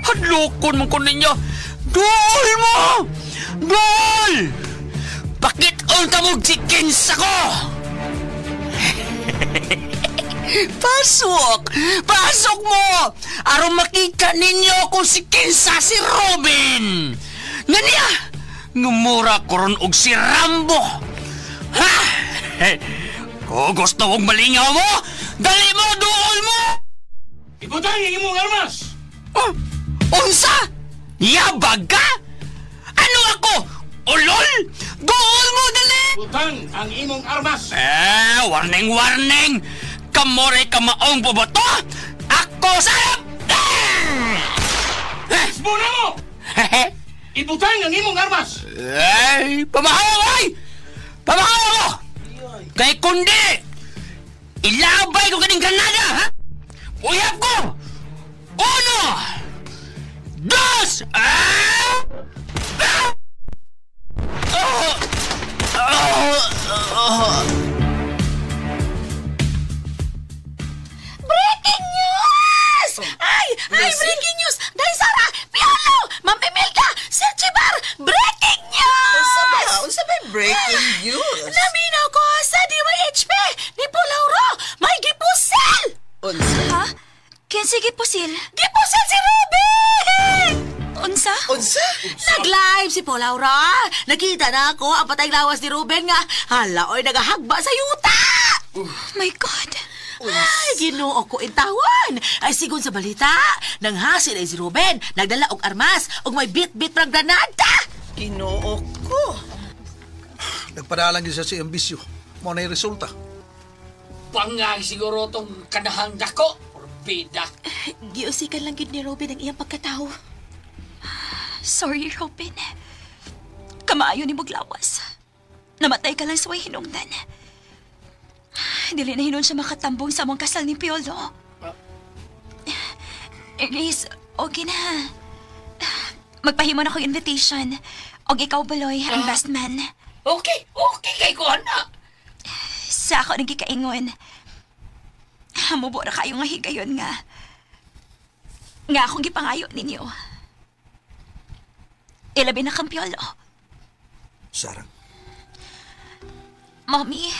Hadlokon mo ko ninyo. Dol mo! Dol! Bakit on ka mo chickens ako? Pasok mo! Aron makita ninyo kung si kinsa si Robin. Nga niya, ngumura ko ron og si Rambo. Ha? Kung gusto mong malingaw mo, dali mo, duol mo! Ibutang yung imong armas! Oh, unsa? Yabag ka? Ano ako? Ulol? Duol mo, dali! Ibutang ang imong armas! Warning! Kamore kamaong boboto! Ako sa... Isbuna mo! Ibutang ang imong armas! Pamahawa mo! Kay kundi, ilabay ko kaning granada, ha? Uyab ko! 1, 2, Breaking news! Ay, breaking news! Dahil Sarah, Piolo, Ma'am Imelda, Sir Chibar, breaking news! Unsa ba breaking news? Naminaw ko sa DYHP ni Pulauro, may gipusel! Unsa? Ha? Kinsa gipusil? Gipusel si Ruben! Unsa? Nag-live si Pulaura. Nakita na ako ang patay lawas ni Ruben nga halaoy nagahagba sa yuta! My God! Ay, Ginoo ko intawan. Ay, sigun sa balita, nang hasil ay si Ruben, nagdala og armas, og may bit-bit pang granada. Ginoo ko. Nagpadalang yun siya sa ambisyo. Mo na yung resulta. Pangay siguro tong kanahang dako. Orbida. Giusikan lang gid ni Ruben ang iyang pagkatao. Sorry, Robin. Kamaayo ni Muglawas. Namatay ka lang sa way hinungdan. Dili na hinon siya makatambong sa among kasal ni Piolo. Grace, okay na. Magpahimo na ko invitation. Og ikaw, Baloy, ang best man. Okay kay ko, anak. Sa ako nang gikaingon. Hamubo na kayo nga higayon nga. Nga akong gipangayo ninyo. Ilabi na kang Piolo. Sarah, Mommy.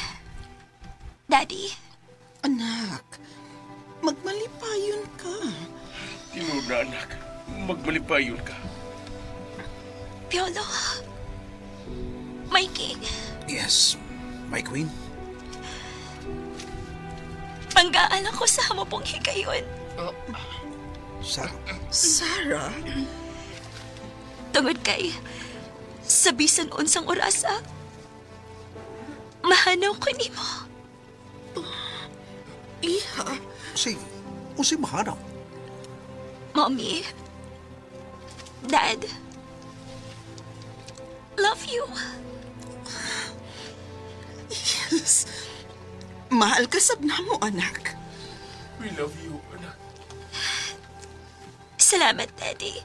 Daddy. Anak, magmalipayon ka. Tinuod na, anak. Magmalipayon ka. Piolo. Mikey. yes, my queen. Panggaan ako sa mo pong higayon. Sarah, Sarah? Tungod kay sa bisan unsang orasa, mahanaw ko nimo. Iha? si mahanaw. Mommy. Dad. Love you. Yes. Mahal ka sabna mo, anak. We love you, anak. Salamat, Daddy.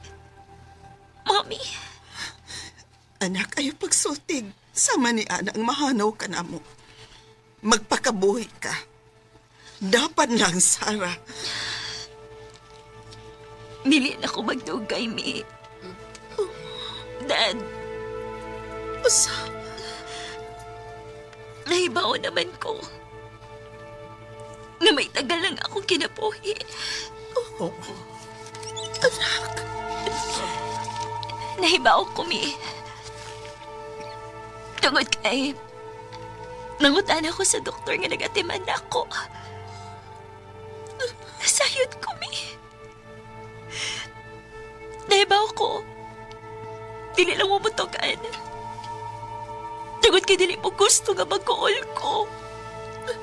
Mommy. Anak, ay pagsultig. Sama ni Ana ang mahanaw ka na mo. Magpakabuhi ka. Dapat lang, Sarah. Dili na ko magdugay, mi. Dad. Usa. Nahibaw naman ko na may tagal lang akong kinabuhi. Oh. Anak. Nahibaw ko, mi. Tungod kay nangutan ako sa doktor nga nagatiman ako. Nasayod ko, mi. Nahibaw ko. Dili lang umutugan. Tungod kay dili mo gusto nga magkuol ko.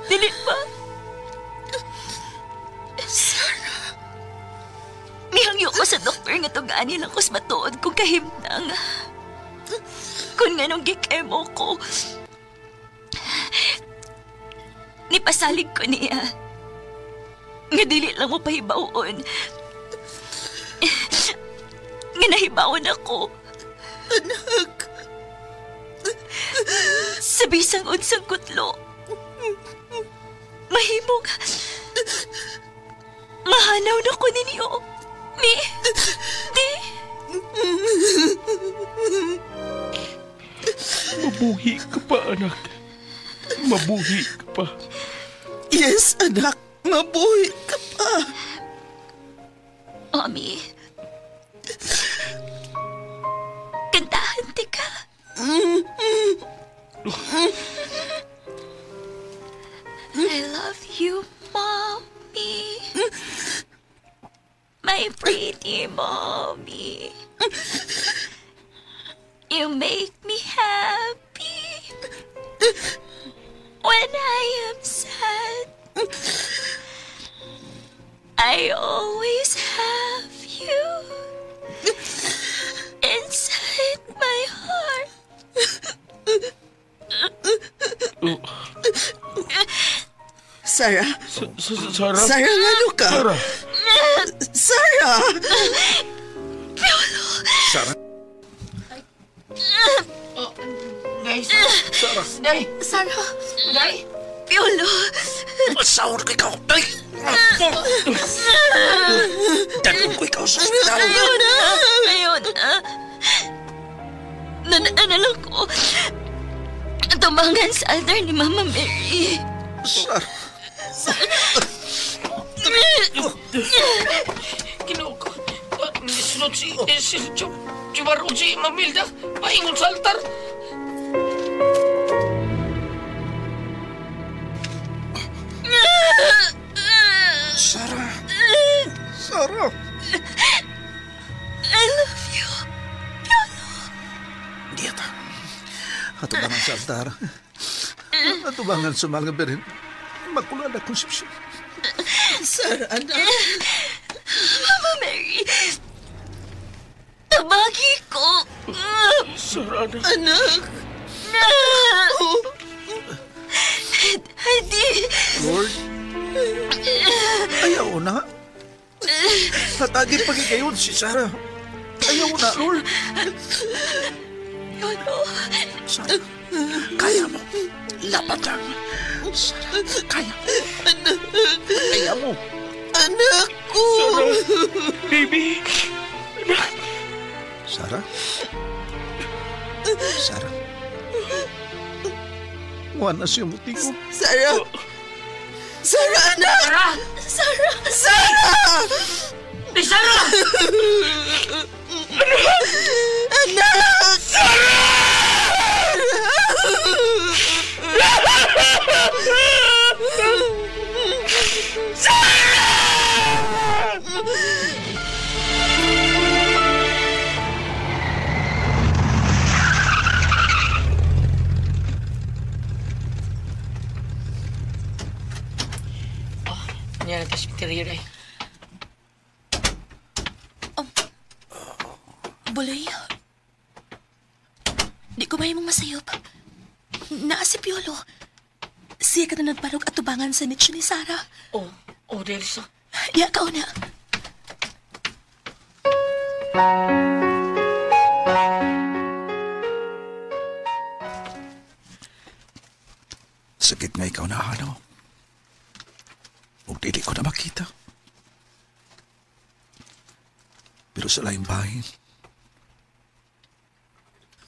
Dili ba? Sarah. Mihangyo ko sa doktor nga tugaan nilang kus matuod kong kahimnang. Kung nga nung gikemo ko, nipasalig ko niya. Nga dili lang mo pahibawon. Nga nahibawon ako. Anak. Sa bisang unsang kutlo, mahimong mahanaw na ko ninyo. Mi, di. Mabuhi ka pa, anak. Mabuhi ka pa. Yes, anak. Mabuhi ka pa. Mami. Kantahan ti ka. I love you, Mommy. My pretty Mommy. You make me happy when I am sad. I always have you inside my heart. Sarah? Sarah? Sarah, ano ka? Sarah? Sarah! Piolo! Sarah? Day, Sarah. Day, Sarah! Day! Piolo! Masahor ka ikaw, day! Dadong ko ikaw sa hospital. Ayun na. Nanaan lang ko. Tumangan sa altar ni Mama Mary. Sarah. Kinuko. Sunod si Barong si Mamilda. Paingon sa altar. Sarah. Sarah. I love you, Piolo. Diyata. Atubangan sa altar. Atubangan sa mga berin. Makulad ang konsepsyon. Sarah, anak. Mama Mary. Tabagi ko. Sarah, anak. Anak. Daddy. Lord. Ayaw na. Natagi pagkikayon si Sarah. Ayaw na, Lord. Piolo. Sarah, kaya mo. Lapat lang. Sarah, kaya mo. Kaya mo. Anak ko. Sarah. Baby. Anak. Sarah, Sarah. Wala siya mutingog. Sarah! Sarah, anak! Sarah! Sarah! Di Sarah! Anak! Yan ang kaspiteriyo na Buloy. Di ko may mong masayop. Naa si Piolo. Siya ka na nagparog at tubangan sa nicho ni Sarah. Delsa. Ya ka una. Sakit nga ikaw na ano. Huwag dili ko na makita. Pero sa laing bahin,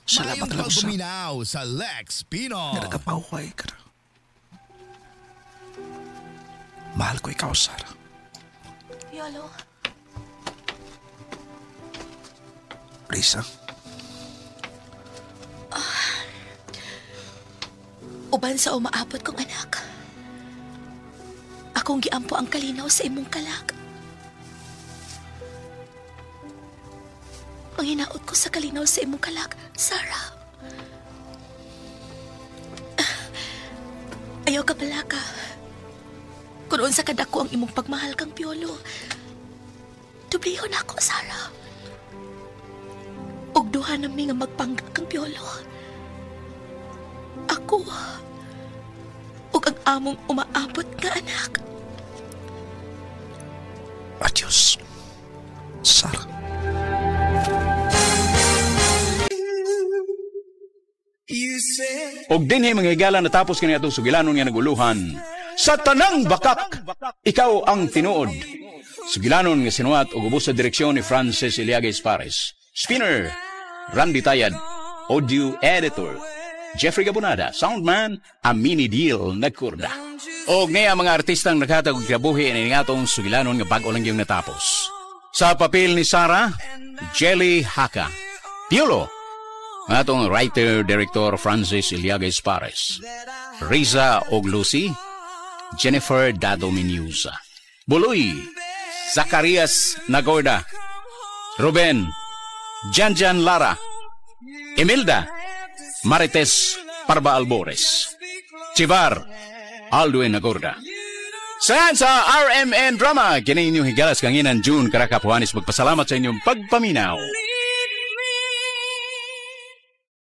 salamat Mayong lang sa pagbuminaw sa Lex Pino. na nagapaway ka na. Mahal ko ikaw, Sarah. Piolo. Risa, Uban sa umaabot kong anak. Akong giampo ang kalinaw sa imong kalag. Panginaot ko sa kalinaw sa imong kalag, Sarah. Ayaw ka pala ka. Kunoon sa kadako ang imong pagmahal kang Piolo. Dublihon ako, Sarah. Og duha nami nga magpangga kang Piolo. Ako ug ang among umaabot nga anak. adios, Sarah. Og dinhi mga higala natapos kini atong sugilanon nga naguluhan. Sa tanang bakak, ikaw ang tinuod. Sugilanon nga sinuwat og ubos sa direksyon ni Francis Iliaguez Pares. Spinner, Randy Tayad, audio editor, Jeffrey Gabonada, soundman, Amini Deal nagkurda. Og niya mga artistang naghatag og kabuhi ini atong sugilanon nga bag-o lang yung natapos. Sa papel ni Sarah, Jelly Haka. Piolo, atong writer-director Francis Iliaguez Pares. Riza og Lucy, Jennifer Dado Menuza. Buloy, Zacarias Nagorda. Ruben, Janjan Lara. Imelda, Marites Parba Albores. Chivar, Alduin Nagorda. Saan sa RMN Drama, kini inyong higalas kanginan June Karakapuanis magpasalamat sa inyong pagpaminaw.